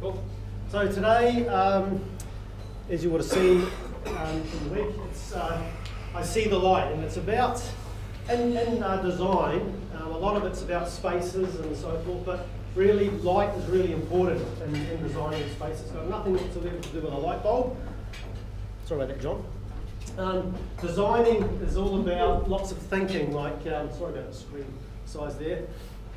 Cool. So today, as you would have seen from the week, I see the light, and it's about, in design, a lot of it's about spaces and so forth, but really light is really important in designing spaces. It's got nothing whatsoever to do with a light bulb. Sorry about that, John. Designing is all about lots of thinking, like, sorry about the screen size there.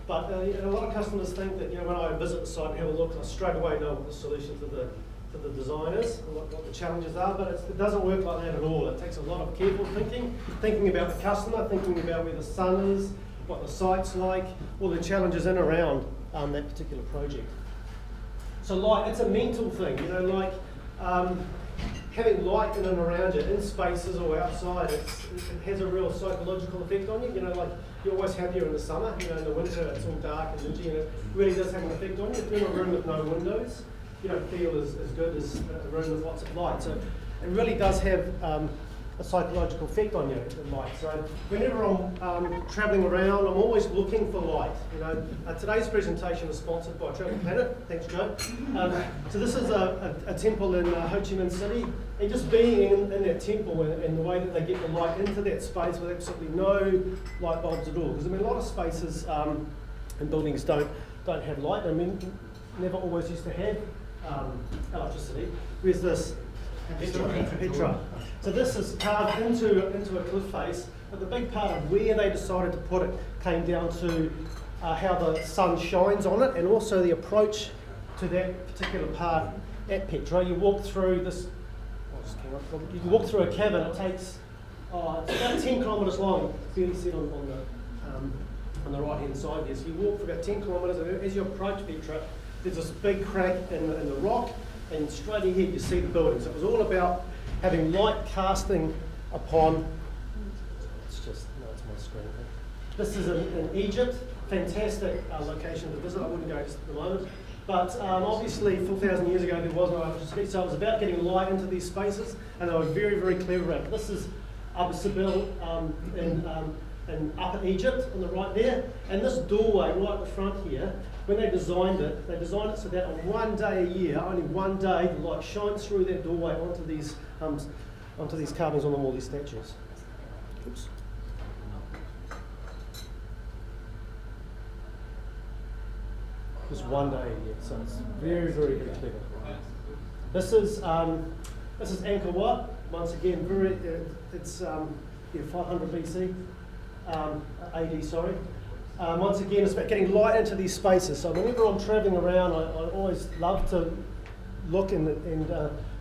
But a lot of customers think that, when I visit the site and have a look, I straight away know what the solution to the design is, and what the challenges are, but it doesn't work like that at all. It takes a lot of careful thinking about the customer, thinking about where the sun is, what the site's like, all the challenges in and around that particular project. So light, it's a mental thing, like having light in and around you, in spaces or outside, it has a real psychological effect on you. Like you're always happier in the summer. In the winter it's all dark and dingy, and it really does have an effect on you. If you're in a room with no windows, you don't feel as good as a room with lots of light. So it really does have a psychological effect on you, the light. So whenever I'm travelling around, I'm always looking for light. Today's presentation is sponsored by Chapel Planet. Thanks, Joe. So this is a temple in Ho Chi Minh City, and just being in that temple and the way that they get the light into that space with absolutely no light bulbs at all. Because a lot of spaces and buildings don't have light. Never always used to have electricity. Where's this? Petra. So this is carved into a cliff face, but the big part of where they decided to put it came down to how the sun shines on it, and also the approach to that particular part at Petra. You walk through this. You can walk through a cavern. It takes it's about 10 kilometres long. It's barely set on the right hand side there. So you walk for about 10 kilometres, and as you approach Petra, there's this big crack in the rock, and straight ahead you see the building. So it was all about having light casting upon. It's my screen. This is in Egypt. Fantastic location to visit. I wouldn't go just at the moment. But obviously 4,000 years ago there was no electricity, so it was about getting light into these spaces, and they were very, very clever at it. This is Abu Sibyl in Upper Egypt on the right there, and this doorway right at the front here, when they designed it so that on one day a year, only one day, the light shines through that doorway onto these carvings on the wall, these statues. Oops. Just one day a year, so it's very, very, very clever. This is Angkor Wat. Once again, it's 500 BC, AD. Sorry. Once again, it's about getting light into these spaces. So whenever I'm travelling around, I always love to look and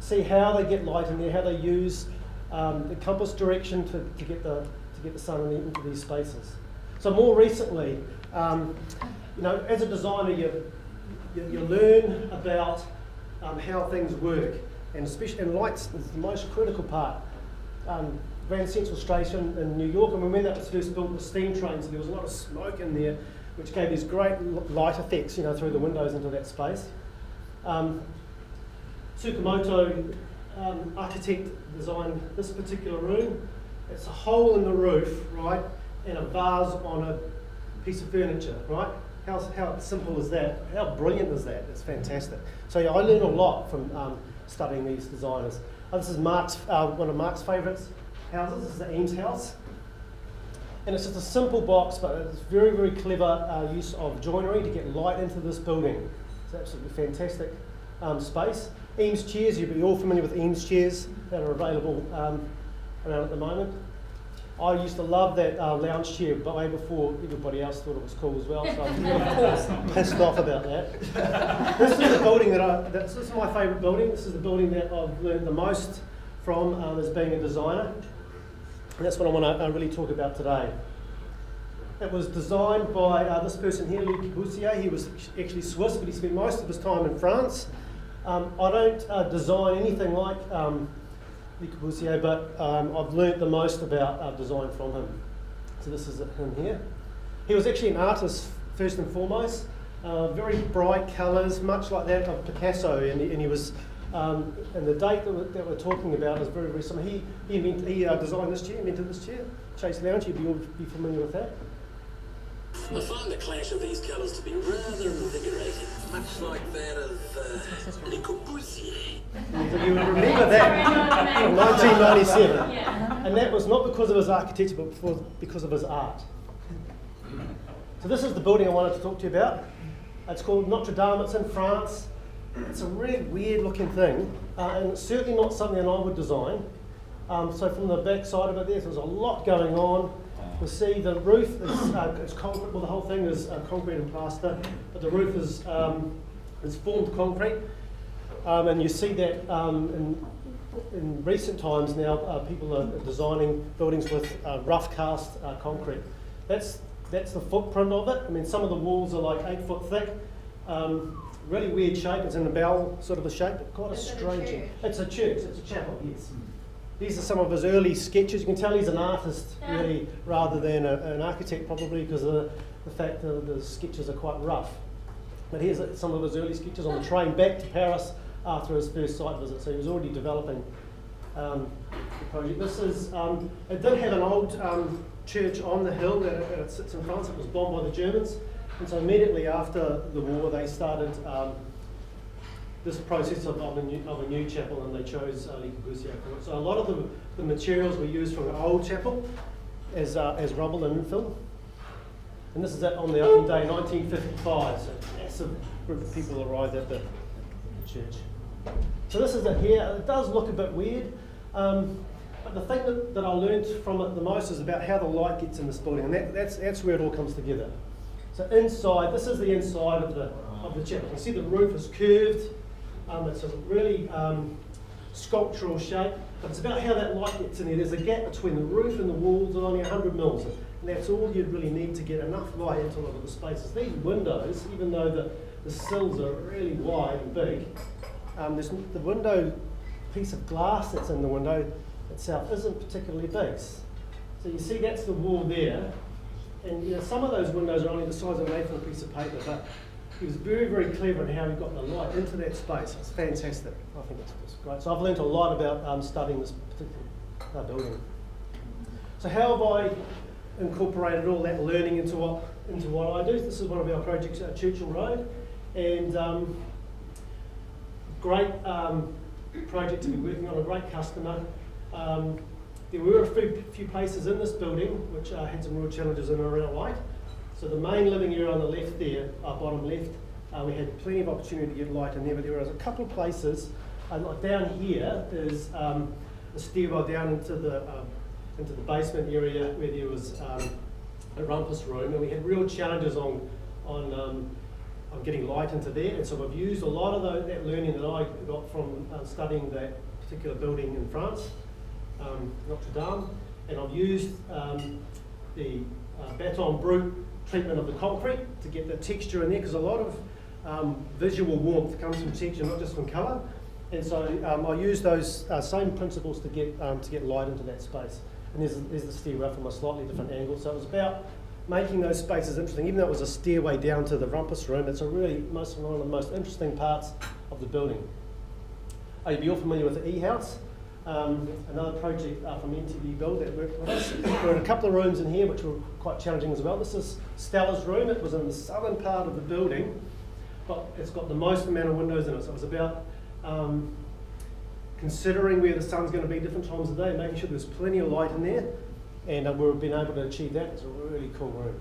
see how they get light in there, how they use the compass direction to get the sun into these spaces. So more recently, as a designer, you learn about how things work, and especially lights is the most critical part. Grand Central Station in New York, and when that was first built with steam trains, there was a lot of smoke in there, which gave these great light effects, through the windows into that space. Tsukamoto architect designed this particular room. It's a hole in the roof, right, and a vase on a piece of furniture, right? How simple is that? How brilliant is that? It's fantastic. So I learned a lot from studying these designers. This is one of Mark's favourites houses. This is the Eames house, and it's just a simple box, but it's very, very clever use of joinery to get light into this building. It's absolutely fantastic space. Eames chairs, you'll be all familiar with Eames chairs that are available around at the moment. I used to love that lounge chair, but way before everybody else thought it was cool as well, so I was of course pissed off about that. This is the building this is my favourite building. This is the building that I've learned the most from as being a designer. And that's what I want to really talk about today. It was designed by this person here, Corbusier. He was actually Swiss, but he spent most of his time in France. I don't design anything like Corbusier, but I've learnt the most about design from him. So this is him here. He was actually an artist first and foremost. Very bright colours, much like that of Picasso, and he was. And the date that we're talking about is very, very similar. He designed this chair, invented this chair, Chase Lounge. You'd all be familiar with that. I find the clash of these colours to be rather invigorating, much like that of Les Corbusier. You would remember that from 1997. Yeah. And that was not because of his architecture, but because of his art. So this is the building I wanted to talk to you about. It's called Notre Dame. It's in France. It's a really weird looking thing, and it's certainly not something that I would design. So from the back side of it there's a lot going on. You'll see the roof is concrete, well the whole thing is concrete and plaster, but the roof is formed concrete. And you see that in recent times now, people are designing buildings with rough cast concrete. That's the footprint of it. I mean, some of the walls are like 8 foot thick. Really weird shape. It's in a bell sort of a shape. Quite a strange. It's a church. It's a chapel. Yes. These are some of his early sketches. You can tell he's an artist, really, rather than an architect, probably because of the fact that the sketches are quite rough. But here's some of his early sketches on the train back to Paris after his first site visit. So he was already developing the project. This is. It did have an old church on the hill that it sits in France. It was bombed by the Germans. And so immediately after the war, they started this process of a new chapel, and they chose Corbusier for it. So a lot of the materials were used from the old chapel as rubble and infill. And this is it on the opening day, 1955. So a massive group of people arrived at the church. So this is it here. It does look a bit weird, but the thing that I learned from it the most is about how the light gets in this building, and that's where it all comes together. So inside, this is the inside of the chapel. You can see the roof is curved. It's a really sculptural shape, but it's about how that light gets in there. There's a gap between the roof and the walls of only 100 mils, and that's all you'd really need to get enough light into a lot of the spaces. These windows, even though the sills are really wide and big, the window piece of glass that's in the window itself isn't particularly big. So you see that's the wall there. And some of those windows are only the size of an A4 piece of paper, but he was very, very clever in how he got the light into that space. It's fantastic. I think it's great. So I've learned a lot about studying this particular building. So how have I incorporated all that learning into what I do? This is one of our projects at Churchill Road, and great project to be working on, a great customer. There were a few places in this building which had some real challenges in and around light. So the main living area on the left there, bottom left, we had plenty of opportunity to get light in there, but there was a couple of places, like down here is a stairwell down into the basement area where there was a rumpus room, and we had real challenges on getting light into there. And so I've used a lot of that learning that I got from studying that particular building in France. Notre Dame, and I've used the baton brut treatment of the concrete to get the texture in there, because a lot of visual warmth comes from texture, not just from colour. And so I use those same principles to get light into that space. And there's the stairwell from a slightly different angle. So it was about making those spaces interesting. Even though it was a stairway down to the rumpus room, it's one of the most interesting parts of the building. You'll be all familiar with the E-House. Another project from NTV Build that worked with us. We're in a couple of rooms in here which were quite challenging as well. This is Stella's room. It was in the southern part of the building, but it's got the most amount of windows in it. So it was about considering where the sun's going to be different times of the day, making sure there's plenty of light in there, and we've been able to achieve that. It's a really cool room.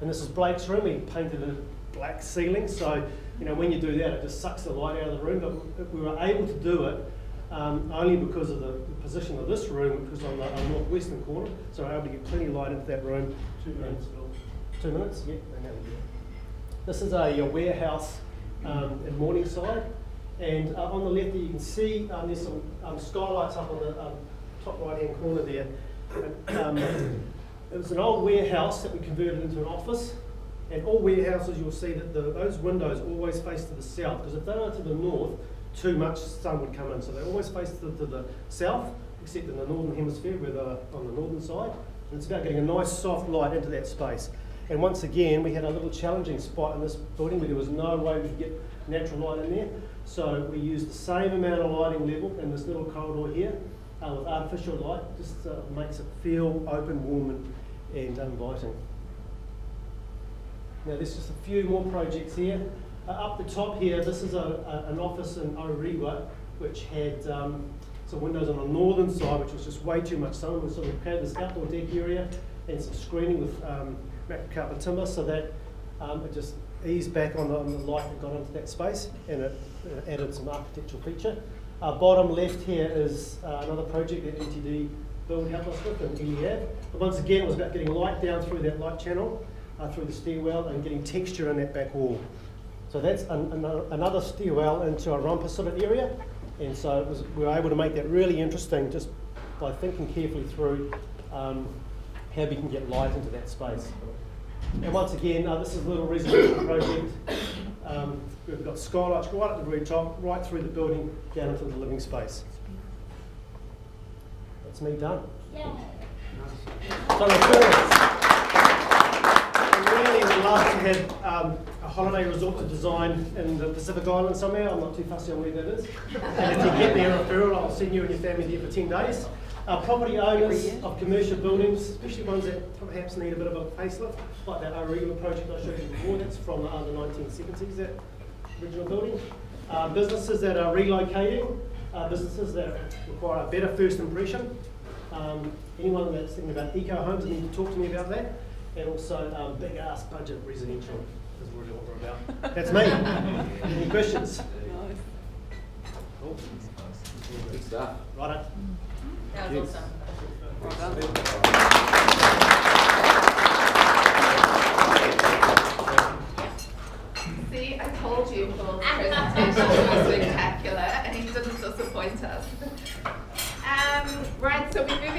And this is Blake's room. He painted a black ceiling, so when you do that, it just sucks the light out of the room. But we were able to do it only because of the position of this room, which was on the northwestern corner, so we're able to get plenty of light into that room. 2 minutes, Bill. 2 minutes? Yeah. This is a warehouse in Morningside, and on the left there you can see there's some skylights up on the top right-hand corner there. It was an old warehouse that we converted into an office, and all warehouses you'll see that those windows always face to the south, because if they are to the north, too much sun would come in. So they always face to the south, except in the northern hemisphere where they're on the northern side. And it's about getting a nice soft light into that space. And once again, we had a little challenging spot in this building where there was no way we could get natural light in there. So we used the same amount of lighting level in this little corridor here with artificial light, just makes it feel open, warm and inviting. Now there's just a few more projects here. Up the top here, this is an office in Orewa, which had some windows on the northern side, which was just way too much sun. So we created this outdoor deck area and some screening with wrapped carpet timber, so that it just eased back on the light that got into that space, and it added some architectural feature. Bottom left here is another project that NTD Build helped us with in Eliab. But once again, it was about getting light down through that light channel, through the stairwell, and getting texture in that back wall. So that's another stairwell into a rumpus sort of area, and so we were able to make that really interesting just by thinking carefully through how we can get light into that space. And once again, this is a little residential project. We've got skylights right at the very top, right through the building, down into the living space. That's me done. Yeah. So I really would love to have a holiday resort to design in the Pacific Islands somewhere. I'm not too fussy on where that is. And if you get me a referral, I'll send you and your family there for 10 days. Property owners of commercial buildings, especially ones that perhaps need a bit of a facelift, like that Orewa project I showed you before, that's from the 1970s, that original building. Businesses that are relocating, businesses that require a better first impression. Anyone that's thinking about eco homes need to talk to me about that. And also big ass budget residential is really what we're about. That's me. Any questions? Cool. Good stuff. Right. That was awesome. Well done.